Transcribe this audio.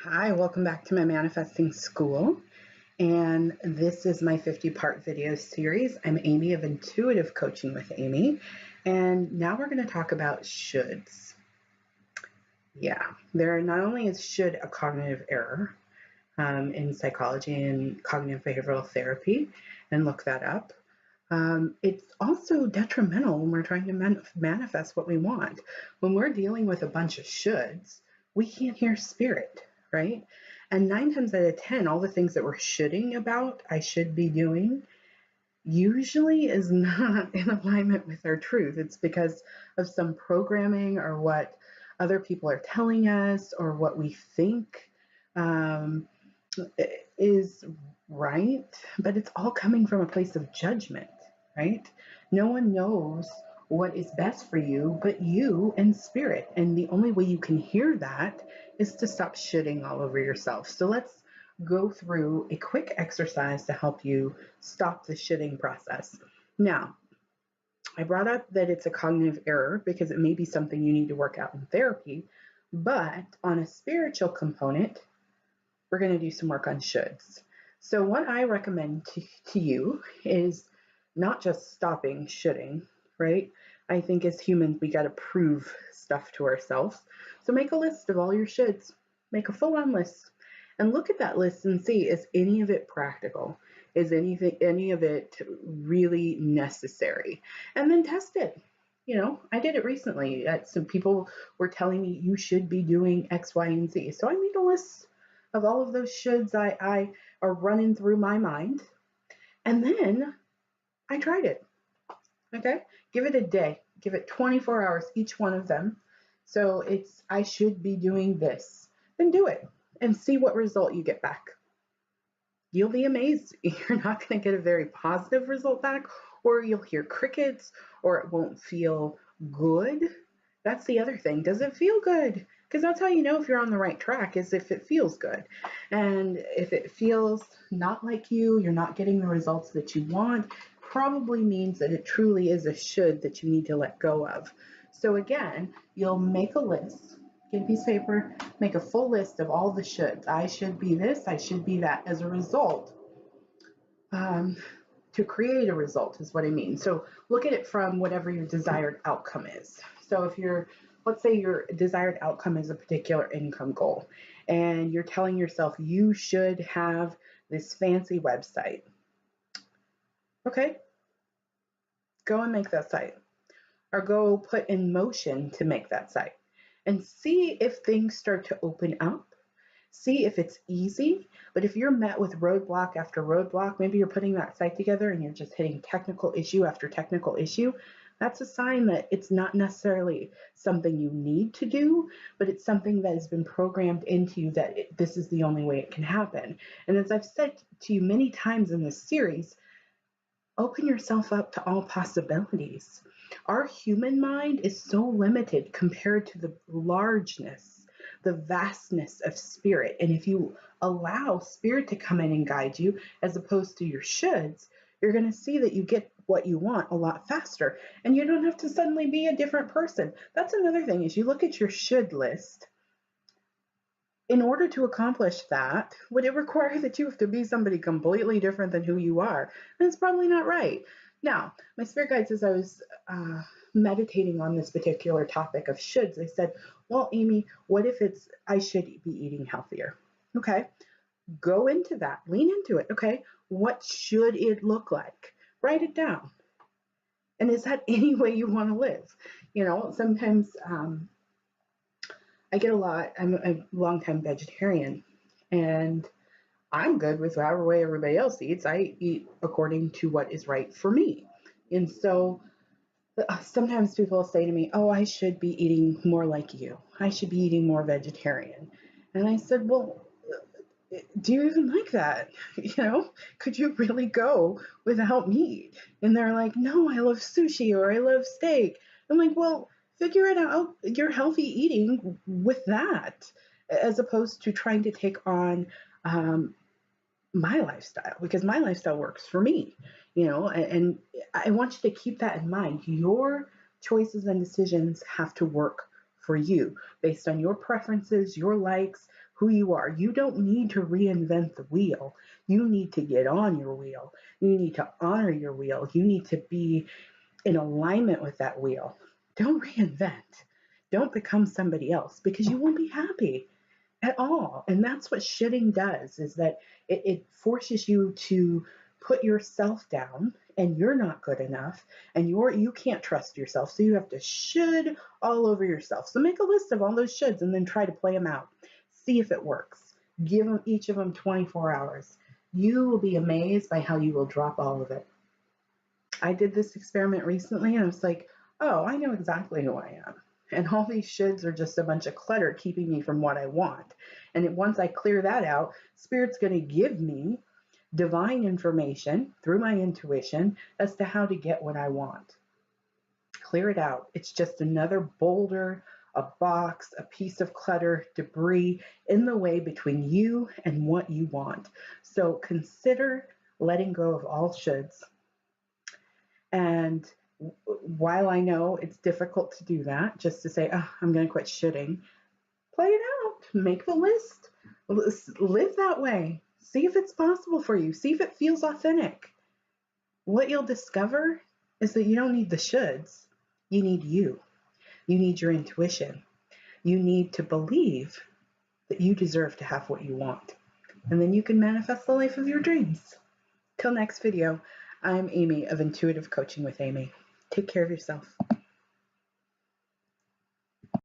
Hi, welcome back to my manifesting school. And this is my 50-part video series. I'm Amy of Intuitive Coaching with Amy. And now we're going to talk about shoulds. Yeah, there not only is should a cognitive error in psychology and cognitive behavioral therapy, and look that up. It's also detrimental when we're trying to manifest what we want. When we're dealing with a bunch of shoulds, we can't hear spirit, right? And 9 times out of 10, all the things that we're shoulding about, I should be doing, usually is not in alignment with our truth. It's because of some programming or what other people are telling us or what we think um, is right, but it's all coming from a place of judgment, right? No one knows what is best for you but you and spirit. And the only way you can hear that is to stop shitting all over yourself. So let's go through a quick exercise to help you stop the shitting process. Now, I brought up that it's a cognitive error because it may be something you need to work out in therapy, but on a spiritual component, we're going to do some work on shoulds. So what I recommend to you is not just stopping shoulding, right? I think as humans, we got to prove stuff to ourselves. So make a list of all your shoulds, make a full-on list, and look at that list and see, is any of it practical? Is any of it really necessary? And then test it. You know, I did it recently. Some people were telling me you should be doing X, Y, and Z. So I made a list of all of those shoulds I are running through my mind. And then I tried it. Okay. Give it a day. Give it 24 hours, each one of them. So it's, I should be doing this. Then do it and see what result you get back. You'll be amazed. You're not going to get a very positive result back, or you'll hear crickets, or it won't feel good. That's the other thing. Does it feel good? Because that's how you know if you're on the right track, is if it feels good. And if it feels not like you're not getting the results that you want, probably means that it truly is a should that you need to let go of. So again, you'll make a list, get a piece of paper, make a full list of all the shoulds. I should be this, I should be that. As a result, to create a result is what I mean. So look at it from whatever your desired outcome is. So if let's say your desired outcome is a particular income goal, and you're telling yourself you should have this fancy website. Okay, go and make that site, or go put in motion to make that site, and see if things start to open up. See if it's easy. But if you're met with roadblock after roadblock, maybe you're putting that site together and you're just hitting technical issue after technical issue, that's a sign that it's not necessarily something you need to do, but it's something that has been programmed into you that this is the only way it can happen. And as I've said to you many times in this series, open yourself up to all possibilities. Our human mind is so limited compared to the largeness, the vastness of spirit. And if you allow spirit to come in and guide you, as opposed to your shoulds, you're going to see that you get what you want a lot faster. And you don't have to suddenly be a different person. That's another thing, is you look at your should list. In order to accomplish that, would it require that you have to be somebody completely different than who you are? And it's probably not right. Now, my spirit guides, as I was meditating on this particular topic of shoulds, they said, well, Amy, what if it's, I should be eating healthier? Okay, go into that, lean into it. Okay, what should it look like? Write it down. And is that any way you want to live? You know, sometimes I get I'm a longtime vegetarian, and I'm good with however way everybody else eats. I eat according to what is right for me. And so sometimes people say to me, oh, I should be eating more like you. I should be eating more vegetarian. And I said, well, do you even like that? You know, could you really go without meat? And they're like, no, I love sushi or I love steak. I'm like, well, figure it out. You're healthy eating with that, as opposed to trying to take on my lifestyle, because my lifestyle works for me, you know, and I want you to keep that in mind. Your choices and decisions have to work for you based on your preferences, your likes, who you are. You don't need to reinvent the wheel. You need to get on your wheel. You need to honor your wheel. You need to be in alignment with that wheel. Don't reinvent. Don't become somebody else because you won't be happy at all. And that's what shoulding does, is that it forces you to put yourself down, and you're not good enough, and you can't trust yourself, so you have to should all over yourself. So make a list of all those shoulds and then try to play them out. See if it works. Give them, each of them, 24 hours. You will be amazed by how you will drop all of it. I did this experiment recently and I was like, oh, I know exactly who I am. And all these shoulds are just a bunch of clutter keeping me from what I want. And once I clear that out, Spirit's going to give me divine information through my intuition as to how to get what I want. Clear it out. It's just another boulder, a box, a piece of clutter, debris in the way between you and what you want. So consider letting go of all shoulds. And while I know it's difficult to do that, just to say, oh, I'm going to quit shoulding, play it out. Make the list. Live that way. See if it's possible for you. See if it feels authentic. What you'll discover is that you don't need the shoulds. You need you. You need your intuition. You need to believe that you deserve to have what you want. And then you can manifest the life of your dreams. Till next video, I'm Amy of Intuitive Coaching with Amy. Take care of yourself.